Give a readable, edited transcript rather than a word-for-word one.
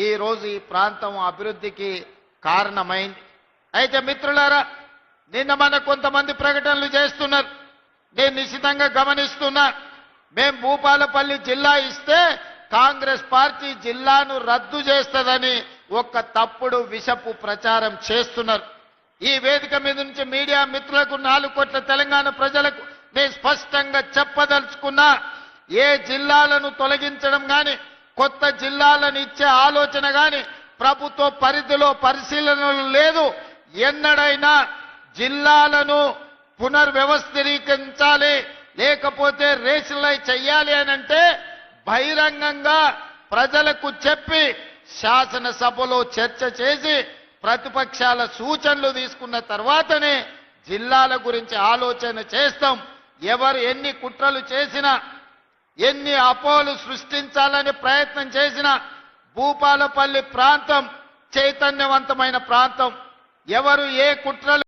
ఈ రోజు ఈ ప్రాంతం అభివృద్ధికి కారణమైంది. అయితే మిత్రులారా, నిన్న మన కొంతమంది ప్రకటనలు చేస్తున్నారు. నేను నిశితంగా గమనిస్తున్నా. మేము భూపాలపల్లి జిల్లా ఇస్తే కాంగ్రెస్ పార్టీ జిల్లాను రద్దు చేస్తుందని ఒక తప్పుడు విషపు ప్రచారం చేస్తున్నారు. ఈ వేదిక మీద నుంచి మీడియా మిత్రులకు 4 కోట్ల తెలంగాణ ప్రజలకు నేను స్పష్టంగా చెప్పదలుచుకున్నా, ఏ జిల్లాలను తొలగించడం గాని కొత్త జిల్లాలను ఇచ్చే ఆలోచన గాని ప్రభుత్వ పరిధిలో పరిశీలనలు లేదు. ఎన్నడైనా జిల్లాలను పునర్వ్యవస్థీకరించాలి, లేకపోతే రేషనలైజ్ చెయ్యాలి అనంటే బహిరంగంగా ప్రజలకు చెప్పి శాసనసభలో చర్చ చేసి ప్రతిపక్షాల సూచనలు తీసుకున్న తర్వాతనే జిల్లాల గురించి ఆలోచన చేస్తాం. ఎవరు ఎన్ని కుట్రలు చేసినా, ఎన్ని అపోహలు సృష్టించాలని ప్రయత్నం చేసినా భూపాలపల్లి ప్రాంతం చైతన్యవంతమైన ప్రాంతం. ఎవరు ఏ కుట్రలు